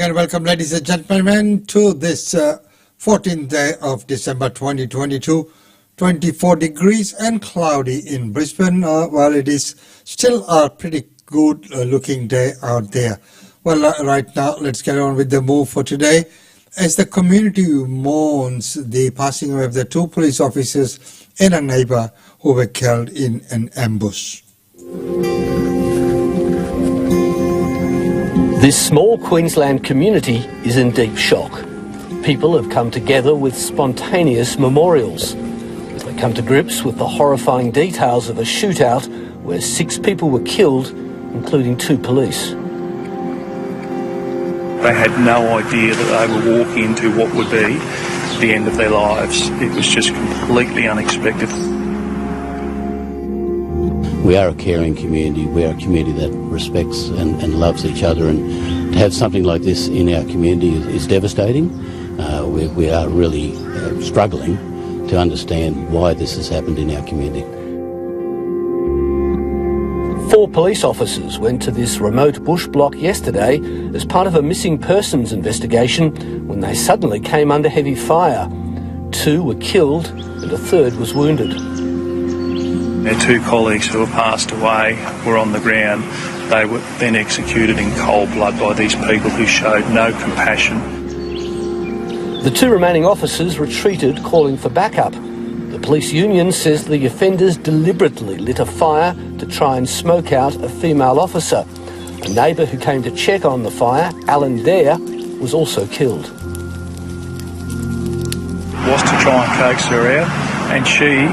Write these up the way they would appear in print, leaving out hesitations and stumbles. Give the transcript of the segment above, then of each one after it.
and welcome, ladies and gentlemen, to this 14th day of December 2022. 24 degrees and cloudy in Brisbane. Well, it is still a pretty good looking day out there. Well, right now, let's get on with the move for today. As the community mourns the passing away of the two police officers and a neighbour who were killed in an ambush. This small Queensland community is in deep shock. People have come together with spontaneous memorials as they come to grips with the horrifying details of a shootout where 6 people were killed, including 2 police. They had no idea that they were walking into what would be the end of their lives. It was just completely unexpected. We are a caring community. We are a community that respects and loves each other, and to have something like this in our community is devastating. We are really struggling to understand why this has happened in our community. 4 police officers went to this remote bush block yesterday as part of a missing persons investigation when they suddenly came under heavy fire. 2 were killed and a 3rd was wounded. Their 2 colleagues who have passed away were on the ground. They were then executed in cold blood by these people who showed no compassion. The 2 remaining officers retreated, calling for backup. The police union says the offenders deliberately lit a fire to try and smoke out a female officer. A neighbour who came to check on the fire, Alan Dare, was also killed. Was to try and coax her out, and she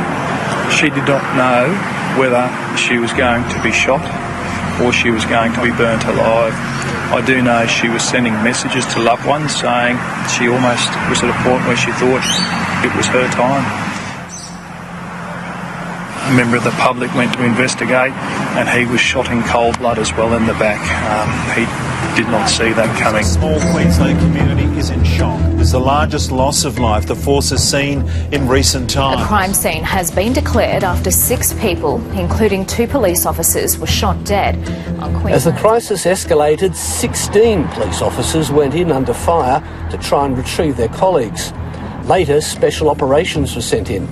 did not know whether she was going to be shot or she was going to be burnt alive. I do know she was sending messages to loved ones saying she almost was at a point where she thought it was her time. A member of the public went to investigate and he was shot in cold blood as well in the back. He did not see that coming. The small Queensland community is in shock. It's the largest loss of life the force has seen in recent times. A crime scene has been declared after 6 people, including 2 police officers, were shot dead on Queensland. As the crisis escalated, 16 police officers went in under fire to try and retrieve their colleagues. Later, special operations were sent in.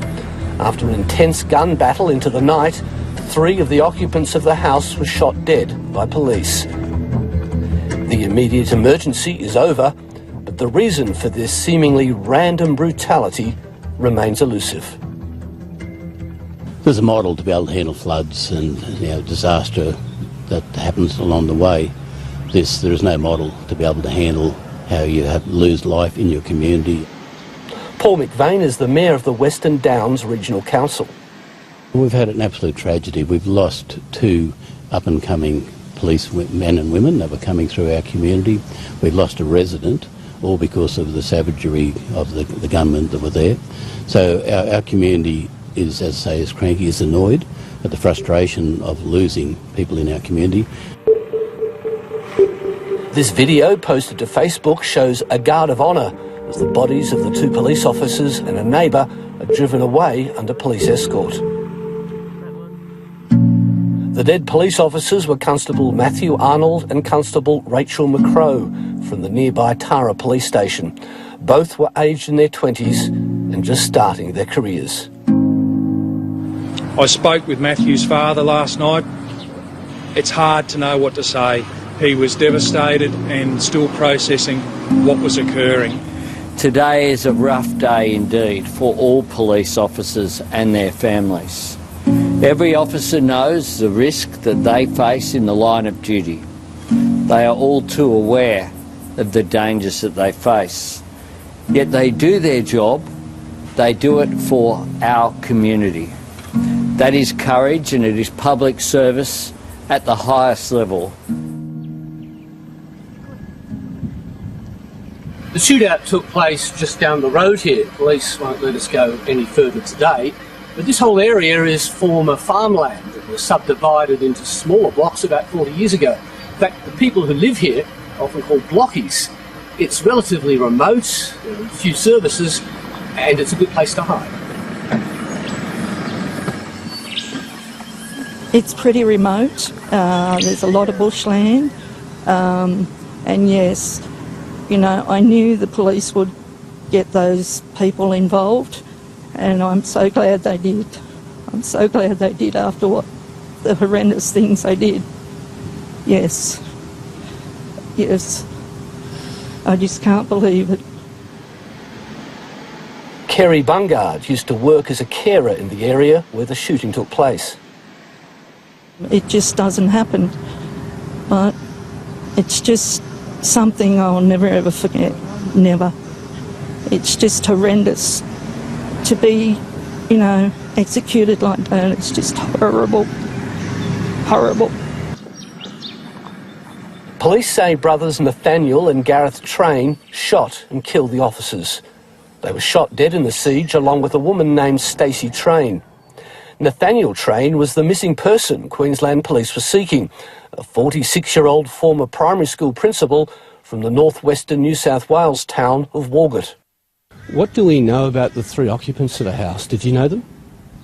After an intense gun battle into the night, 3 of the occupants of the house were shot dead by police. The immediate emergency is over, but the reason for this seemingly random brutality remains elusive. There's a model to be able to handle floods and disaster that happens along the way. There is no model to be able to handle how you lose life in your community. Paul McVeigh is the Mayor of the Western Downs Regional Council. We've had an absolute tragedy. We've lost 2 up-and-coming police men and women that were coming through our community. We've lost a resident, all because of the savagery of the gunmen that were there. So our community is, as I say, as cranky, as annoyed at the frustration of losing people in our community. This video posted to Facebook shows a guard of honour as the bodies of the 2 police officers and a neighbour are driven away under police escort. The dead police officers were Constable Matthew Arnold and Constable Rachel McCrow from the nearby Tara police station. Both were aged in their 20s and just starting their careers. I spoke with Matthew's father last night. It's hard to know what to say. He was devastated and still processing what was occurring. Today is a rough day indeed for all police officers and their families. Every officer knows the risk that they face in the line of duty. They are all too aware of the dangers that they face. Yet they do their job, they do it for our community. That is courage, and it is public service at the highest level. The shootout took place just down the road here. Police won't let us go any further today, but this whole area is former farmland that was subdivided into smaller blocks about 40 years ago. In fact, the people who live here are often called blockies. It's relatively remote, there are few services, and it's a good place to hide. It's pretty remote. There's a lot of bushland, and yes, You know, I knew the police would get those people involved, and I'm so glad they did. I'm so glad they did after what the horrendous things they did. Yes. Yes. I just can't believe it. Kerry Bungard used to work as a carer in the area where the shooting took place. It just doesn't happen, but it's just something I'll never ever forget, never. It's just horrendous to be, you know, executed like that. It's just horrible, horrible. Police say brothers Nathaniel and Gareth Train shot and killed the officers. They were shot dead in the siege along with a woman named Stacey Train. Nathaniel Train was the missing person Queensland Police were seeking, a 46-year-old former primary school principal from the northwestern New South Wales town of Walgett. What do we know about the 3 occupants of the house? Did you know them?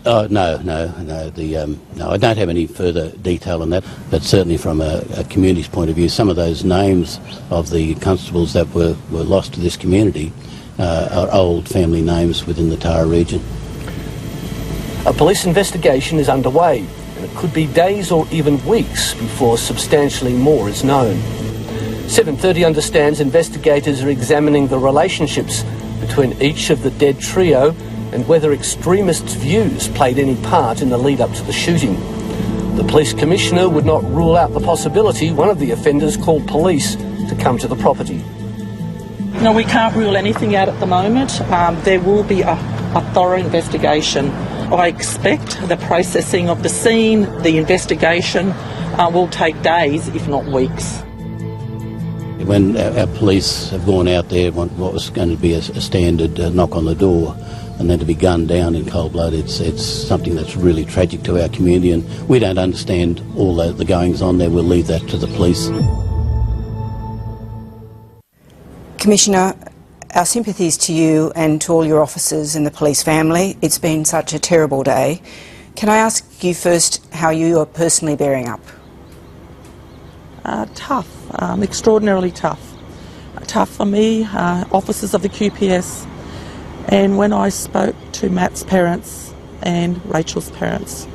Oh, no. I don't have any further detail on that, but certainly from a community's point of view, some of those names of the constables that were lost to this community are old family names within the Tara region. A police investigation is underway, and it could be days or even weeks before substantially more is known. 7:30 understands investigators are examining the relationships between each of the dead trio and whether extremists' views played any part in the lead-up to the shooting. The police commissioner would not rule out the possibility one of the offenders called police to come to the property. No, we can't rule anything out at the moment. There will be a thorough investigation. I expect the processing of the scene, the investigation, will take days, if not weeks. When our police have gone out there, what was going to be a standard knock on the door, and then to be gunned down in cold blood, it's something that's really tragic to our community, and we don't understand all the goings on there. We'll leave that to the police. Commissioner, our sympathies to you and to all your officers and the police family. It's been such a terrible day. Can I ask you first how you are personally bearing up? Tough, extraordinarily tough. Tough for me, officers of the QPS, and when I spoke to Matt's parents and Rachel's parents,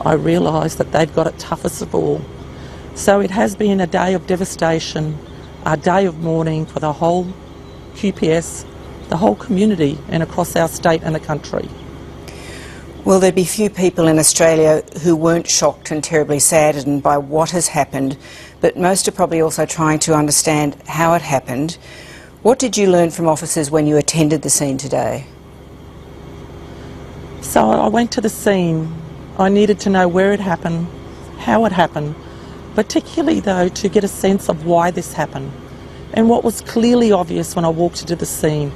I realised that they've got it toughest of all. So it has been a day of devastation, a day of mourning for the whole QPS, the whole community, and across our state and the country. Will there be few people in Australia who weren't shocked and terribly saddened by what has happened, but most are probably also trying to understand how it happened. What did you learn from officers when you attended the scene today? So I went to the scene. I needed to know where it happened, how it happened, particularly though to get a sense of why this happened. And what was clearly obvious when I walked into the scene,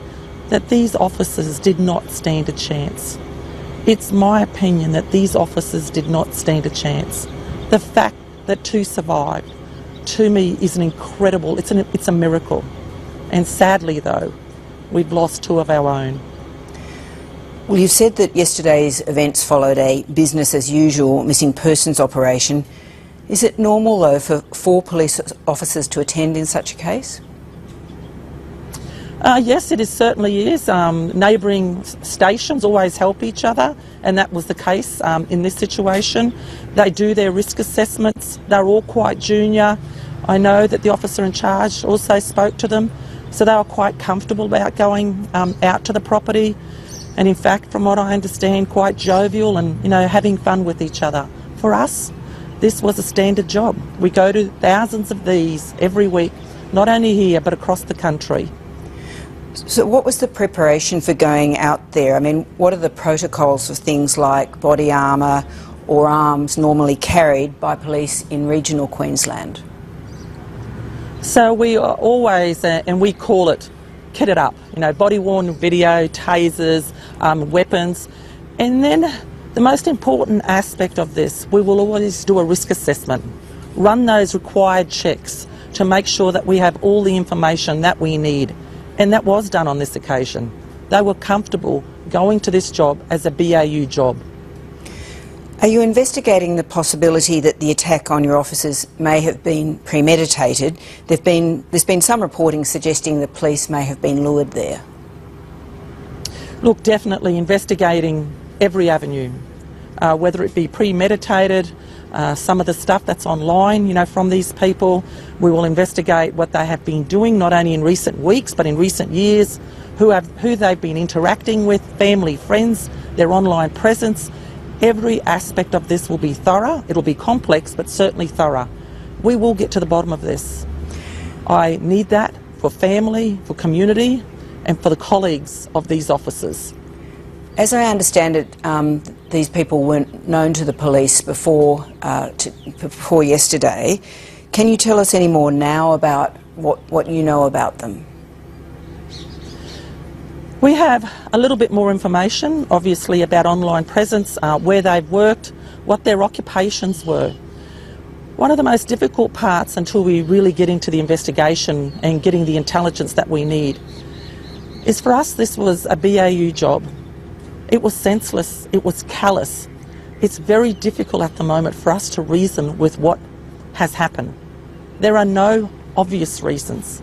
that these officers did not stand a chance. It's my opinion that these officers did not stand a chance. The fact that 2 survived, to me, is an incredible, it's a miracle. And sadly though, we've lost 2 of our own. Well, you've said that yesterday's events followed a business as usual missing persons operation. Is it normal though for 4 police officers to attend in such a case? Yes, it certainly is. Neighbouring stations always help each other, and that was the case in this situation. They do their risk assessments. They're all quite junior. I know that the officer in charge also spoke to them, so they were quite comfortable about going out to the property, and in fact, from what I understand, quite jovial and, you know, having fun with each other. For us, this was a standard job. We go to thousands of these every week, not only here but across the country. So what was the preparation for going out there? I mean, what are the protocols for things like body armour or arms normally carried by police in regional Queensland? So we are always, and we call it kitted up, you know, body-worn video, tasers, weapons. And then the most important aspect of this, we will always do a risk assessment, run those required checks to make sure that we have all the information that we need. And that was done on this occasion. They were comfortable going to this job as a BAU job. Are you investigating the possibility that the attack on your officers may have been premeditated? There's been some reporting suggesting the police may have been lured there. Look, definitely investigating every avenue, whether it be premeditated, some of the stuff that's online, you know, from these people. We will investigate what they have been doing, not only in recent weeks, but in recent years, who they've been interacting with, family, friends, their online presence. Every aspect of this will be thorough. It'll be complex, but certainly thorough. We will get to the bottom of this. I need that for family, for community, and for the colleagues of these officers. As I understand it, these people weren't known to the police before yesterday. Can you tell us any more now about what you know about them? We have a little bit more information, obviously, about online presence, where they've worked, what their occupations were. One of the most difficult parts until we really get into the investigation and getting the intelligence that we need is, for us, this was a BAU job. It was senseless, it was callous. It's very difficult at the moment for us to reason with what has happened. There are no obvious reasons,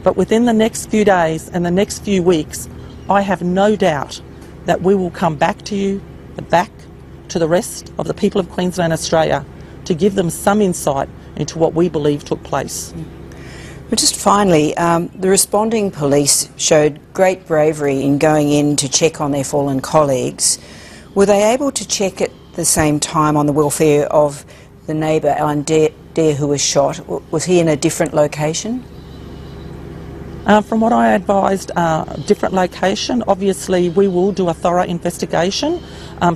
but within the next few days and the next few weeks, I have no doubt that we will come back to you, back to the rest of the people of Queensland, Australia, to give them some insight into what we believe took place. But just finally, the responding police showed great bravery in going in to check on their fallen colleagues. Were they able to check at the same time on the welfare of the neighbour, Alan Dare, who was shot? Was he in a different location? From what I advised, different location. Obviously, we will do a thorough investigation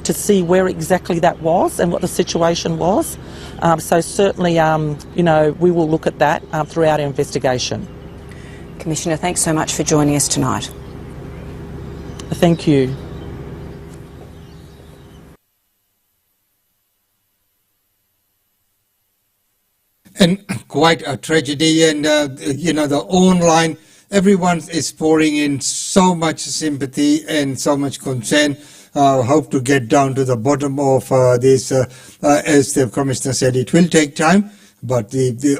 to see where exactly that was and what the situation was. So certainly, you know, we will look at that throughout our investigation. Commissioner, thanks so much for joining us tonight. Thank you. And quite a tragedy, and you know, the online, everyone is pouring in so much sympathy and so much concern. Hope to get down to the bottom of this. As the Commissioner said, it will take time, but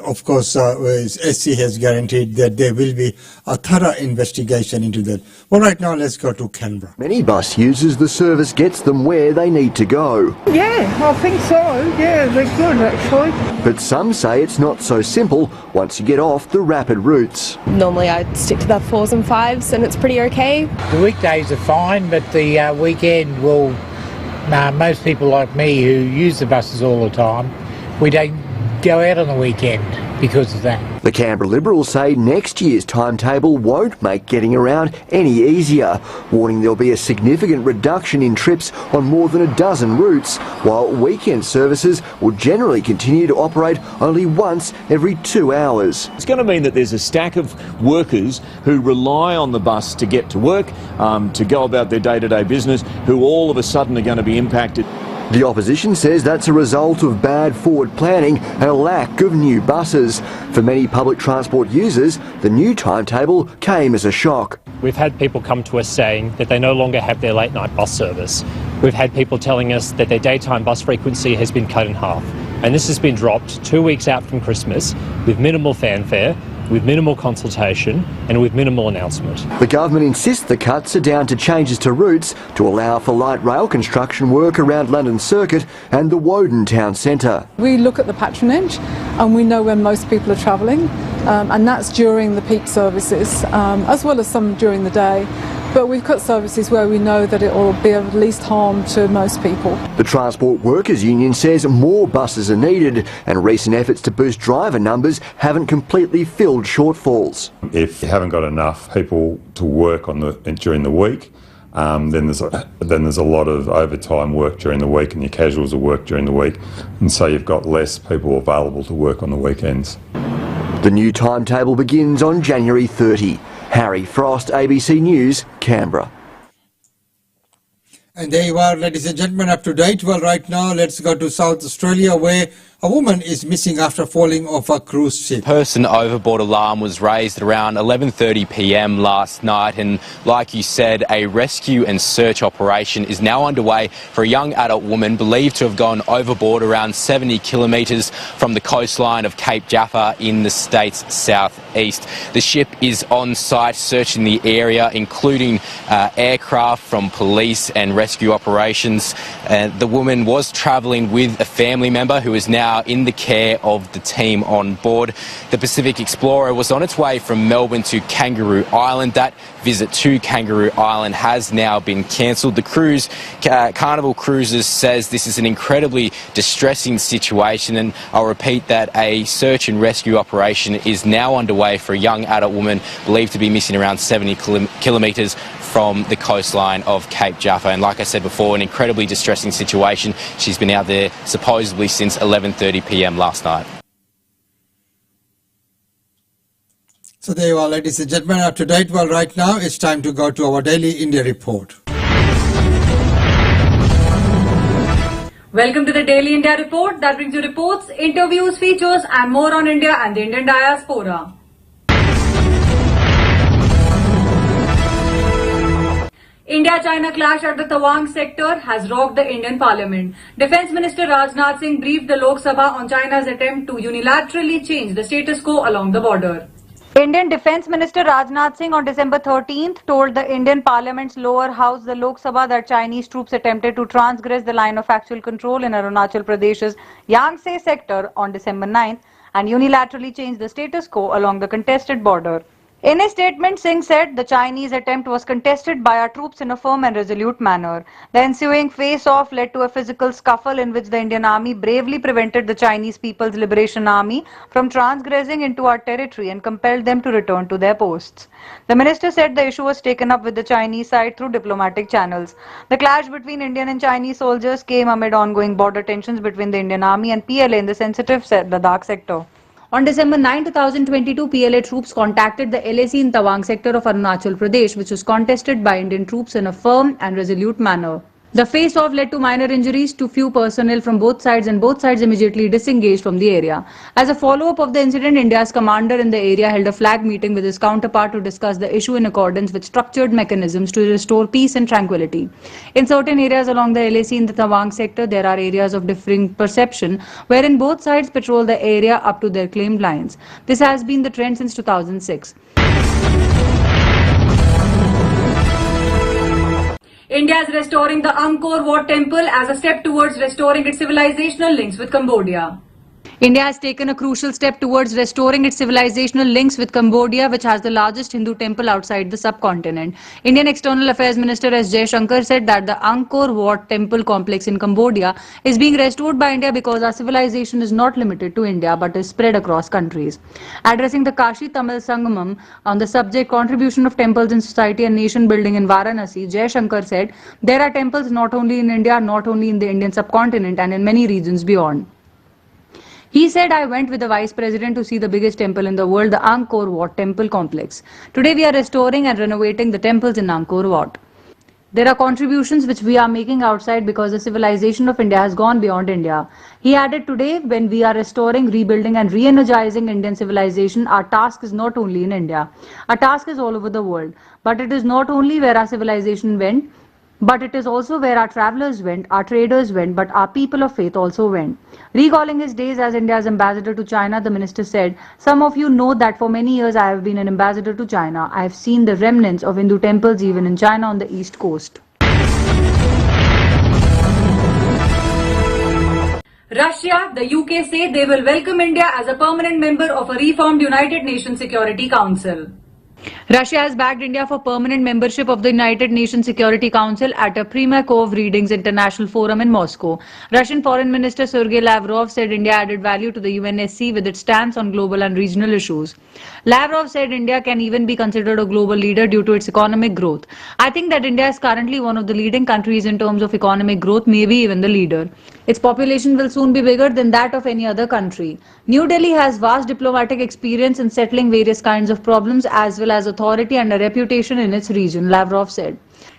of course, SC has guaranteed that there will be a thorough investigation into that. Well, right now, let's go to Canberra. Many bus users, the service gets them where they need to go. Yeah, I think so. Yeah, they're good, actually. But some say it's not so simple once you get off the rapid routes. Normally I stick to the 4s and 5s and it's pretty okay. The weekdays are fine, but the weekend will... most people like me who use the buses all the time, we don't go out on the weekend because of that. The Canberra Liberals say next year's timetable won't make getting around any easier, warning there'll be a significant reduction in trips on more than a dozen routes, while weekend services will generally continue to operate only once every 2 hours. It's going to mean that there's a stack of workers who rely on the bus to get to work, to go about their day-to-day business, who all of a sudden are going to be impacted. The opposition says that's a result of bad forward planning and a lack of new buses. For many public transport users, the new timetable came as a shock. We've had people come to us saying that they no longer have their late night bus service. We've had people telling us that their daytime bus frequency has been cut in half. And this has been dropped 2 weeks out from Christmas with minimal fanfare, with minimal consultation and with minimal announcement. The government insists the cuts are down to changes to routes to allow for light rail construction work around London Circuit and the Woden town centre. We look at the patronage and we know when most people are travelling, and that's during the peak services, as well as some during the day. But we've cut services where we know that it will be of least harm to most people. The Transport Workers Union says more buses are needed, and recent efforts to boost driver numbers haven't completely filled shortfalls. If you haven't got enough people to work during the week, then there's a lot of overtime work during the week, and your casuals will work during the week, and so you've got less people available to work on the weekends. The new timetable begins on January 30. Harry Frost, ABC News, Canberra. And there you are, ladies and gentlemen, up to date. Well, right now, let's go to South Australia, where a woman is missing after falling off a cruise ship. Person overboard alarm was raised around 11:30 p.m. last night, and like you said, a rescue and search operation is now underway for a young adult woman believed to have gone overboard around 70 kilometres from the coastline of Cape Jaffa in the state's southeast. The ship is on site searching the area, including aircraft from police and rescue operations. The woman was travelling with a family member who is now in the care of the team on board. The Pacific Explorer was on its way from Melbourne to Kangaroo Island. That visit to Kangaroo Island has now been cancelled. The cruise, Carnival Cruises, says this is an incredibly distressing situation, and I'll repeat that a search and rescue operation is now underway for a young adult woman believed to be missing around 70 kilometres from the coastline of Cape Jaffa. And like I said before, an incredibly distressing situation. She's been out there supposedly since 11:30 p.m. last night. So there you are, ladies and gentlemen, up to date. Well, right now it's time to go to our daily India report. Welcome to the Daily India Report that brings you reports, interviews, features and more on India and the Indian diaspora. India-China clash at the Tawang sector has rocked the Indian Parliament. Defence Minister Rajnath Singh briefed the Lok Sabha on China's attempt to unilaterally change the status quo along the border. Indian Defence Minister Rajnath Singh on December 13th told the Indian Parliament's lower house, the Lok Sabha, that Chinese troops attempted to transgress the line of actual control in Arunachal Pradesh's Yangtze sector on December 9th and unilaterally change the status quo along the contested border. In a statement, Singh said the Chinese attempt was contested by our troops in a firm and resolute manner. The ensuing face-off led to a physical scuffle in which the Indian Army bravely prevented the Chinese People's Liberation Army from transgressing into our territory and compelled them to return to their posts. The minister said the issue was taken up with the Chinese side through diplomatic channels. The clash between Indian and Chinese soldiers came amid ongoing border tensions between the Indian Army and PLA in the sensitive Ladakh sector. On December 9, 2022, PLA troops contacted the LAC in Tawang sector of Arunachal Pradesh, which was contested by Indian troops in a firm and resolute manner. The face-off led to minor injuries to few personnel from both sides, and both sides immediately disengaged from the area. As a follow-up of the incident, India's commander in the area held a flag meeting with his counterpart to discuss the issue in accordance with structured mechanisms to restore peace and tranquility. In certain areas along the LAC in the Tawang sector, there are areas of differing perception, wherein both sides patrol the area up to their claimed lines. This has been the trend since 2006. India is restoring the Angkor Wat temple as a step towards restoring its civilizational links with Cambodia. India has taken a crucial step towards restoring its civilizational links with Cambodia, which has the largest Hindu temple outside the subcontinent. Indian External Affairs Minister S. Jaishankar said that the Angkor Wat temple complex in Cambodia is being restored by India because our civilization is not limited to India but is spread across countries. Addressing the Kashi Tamil Sangamam on the subject contribution of temples in society and nation building in Varanasi, Jaishankar said there are temples not only in India, not only in the Indian subcontinent and in many regions beyond. He said, I went with the Vice President to see the biggest temple in the world, the Angkor Wat temple complex. Today we are restoring and renovating the temples in Angkor Wat. There are contributions which we are making outside because the civilization of India has gone beyond India. He added, today when we are restoring, rebuilding and re-energizing Indian civilization, our task is not only in India. Our task is all over the world. But it is not only where our civilization went, but it is also where our travelers went, our traders went, but our people of faith also went. Recalling his days as India's ambassador to China, the minister said, some of you know that for many years I have been an ambassador to China. I have seen the remnants of Hindu temples even in China on the east coast. Russia, the UK say they will welcome India as a permanent member of a reformed United Nations Security Council. Russia has backed India for permanent membership of the United Nations Security Council at a Primakov Readings International Forum in Moscow. Russian Foreign Minister Sergei Lavrov said India added value to the UNSC with its stance on global and regional issues. Lavrov said India can even be considered a global leader due to its economic growth. I think that India is currently one of the leading countries in terms of economic growth, maybe even the leader. Its population will soon be bigger than that of any other country. New Delhi has vast diplomatic experience in settling various kinds of problems as well as authority and a reputation in its region, Lavrov said.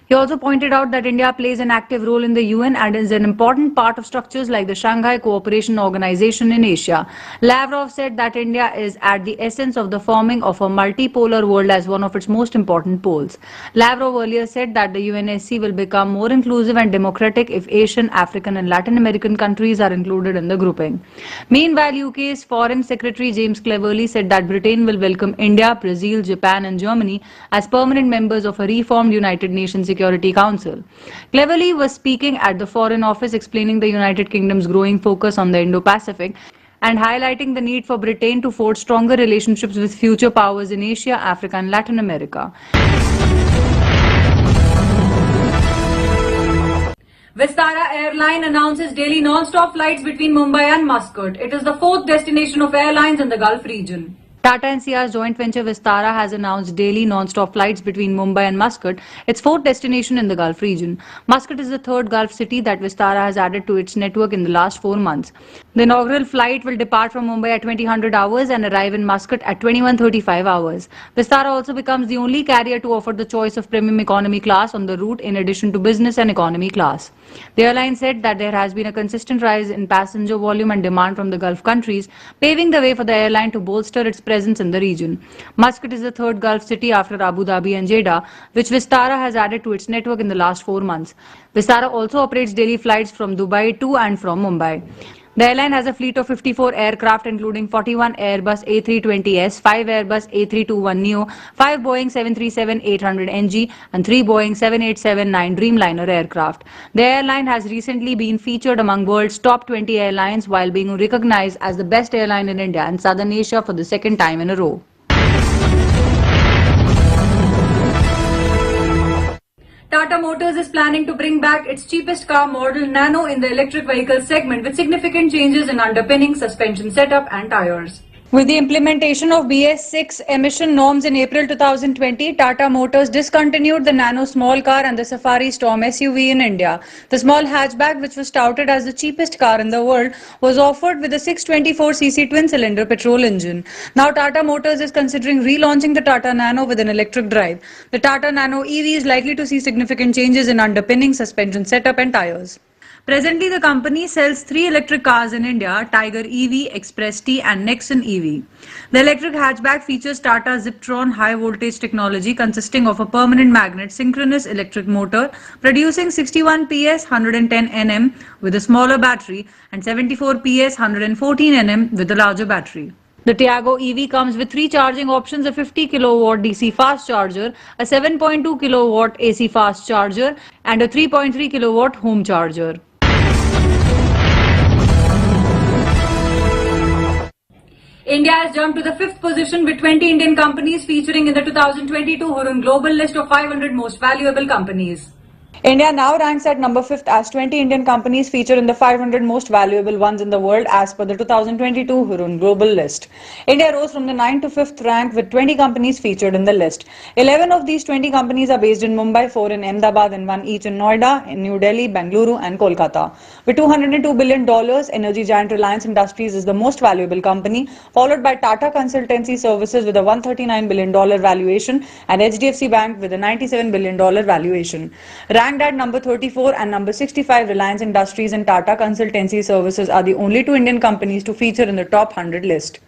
He also pointed out that India plays an active role in the UN and is an important part of structures like the Shanghai Cooperation Organization in Asia. Lavrov said that India is at the essence of the forming of a multipolar world as one of its most important poles. Lavrov earlier said that the UNSC will become more inclusive and democratic if Asian, African and Latin American countries are included in the grouping. Meanwhile, UK's Foreign Secretary James Cleverly said that Britain will welcome India, Brazil, Japan and Germany as permanent members of a reformed United Nations Security Council. Cleverly was speaking at the Foreign Office explaining the United Kingdom's growing focus on the Indo-Pacific and highlighting the need for Britain to forge stronger relationships with future powers in Asia, Africa and Latin America. Vistara Airline announces daily non-stop flights between Mumbai and Muscat. It is the fourth destination of airlines in the Gulf region. Tata NCR's joint venture Vistara has announced daily non-stop flights between Mumbai and Muscat, its fourth destination in the Gulf region. Muscat is the third Gulf city that Vistara has added to its network in the last 4 months. The inaugural flight will depart from Mumbai at 2000 hours and arrive in Muscat at 2135 hours. Vistara also becomes the only carrier to offer the choice of premium economy class on the route in addition to business and economy class. The airline said that there has been a consistent rise in passenger volume and demand from the Gulf countries, paving the way for the airline to bolster its presence in the region. Muscat is the third Gulf city after Abu Dhabi and Jeddah, which Vistara has added to its network in the last 4 months. Vistara also operates daily flights from Dubai to and from Mumbai. The airline has a fleet of 54 aircraft including 41 Airbus A320s, 5 Airbus A321neo, 5 Boeing 737-800NG and 3 Boeing 787-9 Dreamliner aircraft. The airline has recently been featured among world's top 20 airlines while being recognized as the best airline in India and Southern Asia for the second time in a row. Tata Motors is planning to bring back its cheapest car model Nano in the electric vehicle segment with significant changes in underpinning, suspension setup and tires. With the implementation of BS6 emission norms in April 2020, Tata Motors discontinued the Nano small car and the Safari Storm SUV in India. The small hatchback, which was touted as the cheapest car in the world, was offered with a 624cc twin-cylinder petrol engine. Now Tata Motors is considering relaunching the Tata Nano with an electric drive. The Tata Nano EV is likely to see significant changes in underpinning, suspension setup and tires. Presently, the company sells 3 electric cars in India, Tiger EV, Express T and Nexon EV. The electric hatchback features Tata Ziptron high voltage technology consisting of a permanent magnet synchronous electric motor producing 61 PS 110 Nm with a smaller battery and 74 PS 114 Nm with a larger battery. The Tiago EV comes with 3 charging options, a 50 kW DC fast charger, a 7.2 kW AC fast charger and a 3.3 kW home charger. India has jumped to the 5th position with 20 Indian companies featuring in the 2022 Hurun Global list of 500 most valuable companies. India now ranks at number 5th as 20 Indian companies feature in the 500 most valuable ones in the world as per the 2022 Hurun Global list. India rose from the 9th to 5th rank with 20 companies featured in the list. 11 of these 20 companies are based in Mumbai, 4 in Ahmedabad and 1 each in Noida, in New Delhi, Bengaluru and Kolkata. With $202 billion, energy giant Reliance Industries is the most valuable company, followed by Tata Consultancy Services with a $139 billion valuation and HDFC Bank with a $97 billion valuation. Ranked at number 34 and number 65, Reliance Industries and Tata Consultancy Services are the only 2 Indian companies to feature in the top 100 list.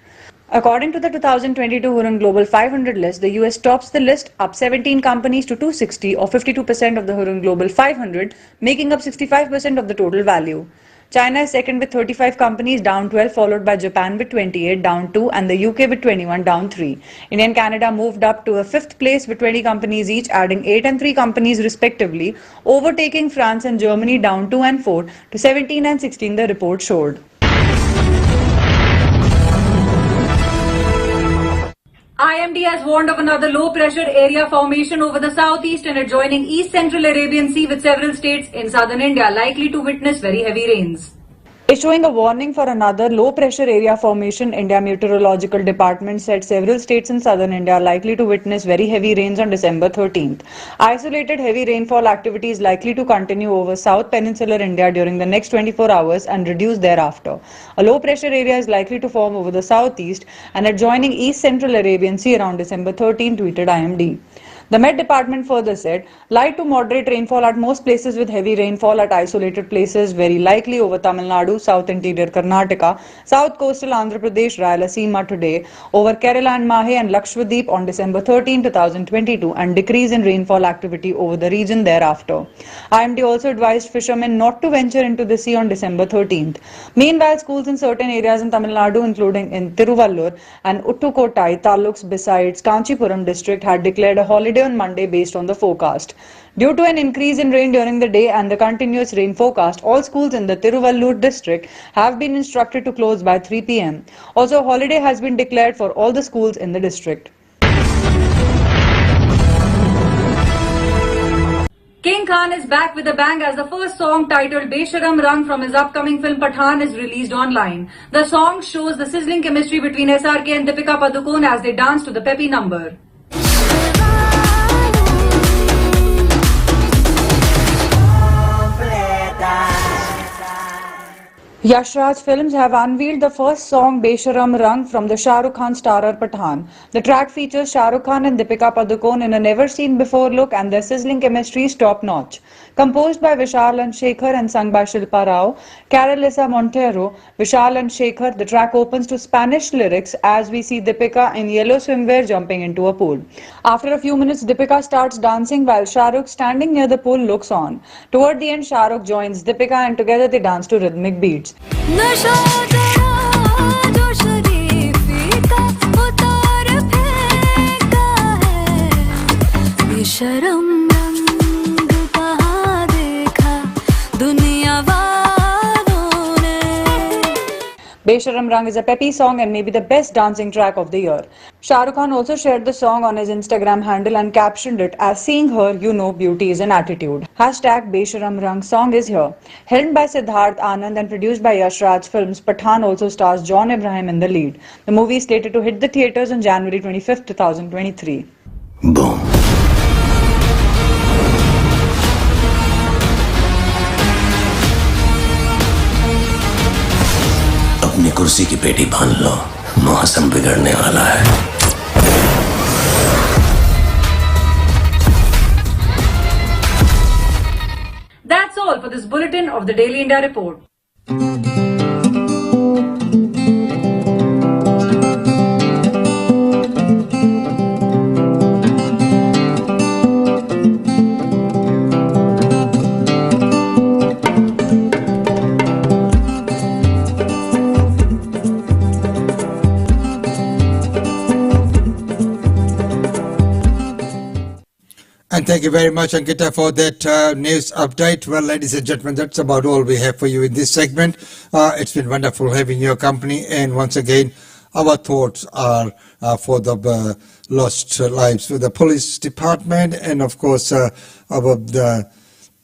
According to the 2022 Hurun Global 500 list, the US tops the list up 17 companies to 260 or 52% of the Hurun Global 500, making up 65% of the total value. China is second with 35 companies, down 12, followed by Japan with 28, down 2, and the UK with 21, down 3. India and Canada moved up to a 5th place with 20 companies each, adding 8 and 3 companies respectively, overtaking France and Germany down 2 and 4 to 17 and 16, the report showed. IMD has warned of another low-pressure area formation over the southeast and adjoining East Central Arabian Sea with several states in southern India likely to witness very heavy rains. Issuing a warning for another low-pressure area formation, India Meteorological Department said several states in southern India are likely to witness very heavy rains on December 13th. Isolated heavy rainfall activity is likely to continue over South Peninsular India during the next 24 hours and reduce thereafter. A low-pressure area is likely to form over the southeast and adjoining East Central Arabian Sea around December 13, tweeted IMD. The Met Department further said, light to moderate rainfall at most places with heavy rainfall at isolated places, very likely over Tamil Nadu, South Interior Karnataka, South Coastal Andhra Pradesh, Rayalaseema today, over Kerala and Mahe and Lakshadweep on December 13, 2022, and decrease in rainfall activity over the region thereafter. IMD also advised fishermen not to venture into the sea on December 13th. Meanwhile, schools in certain areas in Tamil Nadu, including in Tiruvallur and Uttukottai taluks besides Kanchipuram district, had declared a holiday on Monday based on the forecast. Due to an increase in rain during the day and the continuous rain forecast, all schools in the Tiruvallur district have been instructed to close by 3 p.m. Also, a holiday has been declared for all the schools in the district. King Khan is back with a bang as the first song titled Besharam Rang from his upcoming film Pathaan is released online. The song shows the sizzling chemistry between SRK and Deepika Padukone as they dance to the peppy number. Yash Raj Films have unveiled the first song Besharam Rang from the Shah Rukh Khan starrer Pathaan. The track features Shah Rukh Khan and Deepika Padukone in a never-seen-before look, and their sizzling chemistry is top-notch. Composed by Vishal and Shekhar and sung by Shilpa Rao, Carolisa Montero, Vishal and Shekhar, the track opens to Spanish lyrics as we see Deepika in yellow swimwear jumping into a pool. After a few minutes, Deepika starts dancing while Shah Rukh, standing near the pool, looks on. Toward the end, Shah Rukh joins Deepika and together they dance to rhythmic beats. Besharam Rang is a peppy song and may be the best dancing track of the year. Shah Rukh Khan also shared the song on his Instagram handle and captioned it as seeing her, you know beauty is an attitude. Hashtag Besharam Rang song is here. Helmed by Siddharth Anand and produced by Yash Raj Films, Pathaan also stars John Abraham in the lead. The movie is slated to hit the theatres on January 25, 2023. Boom. अपनी कुर्सी की पेटी बांध लो, मौसम बिगड़ने वाला है। That's all for this bulletin of the Daily India Report. And thank you very much, Ankita, for that news update. Well, ladies and gentlemen, that's about all we have for you in this segment. It's been wonderful having your company. And once again, our thoughts are for the lost lives with the police department. And of course, the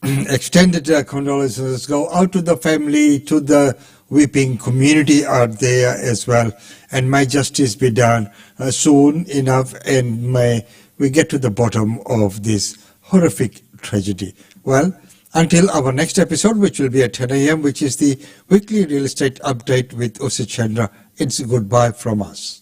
extended condolences go out to the family, to the weeping community out there as well. And may justice be done soon enough, and may we get to the bottom of this horrific tragedy. Well, until our next episode, which will be at 10 a.m., which is the weekly real estate update with Usi Chandra, it's goodbye from us.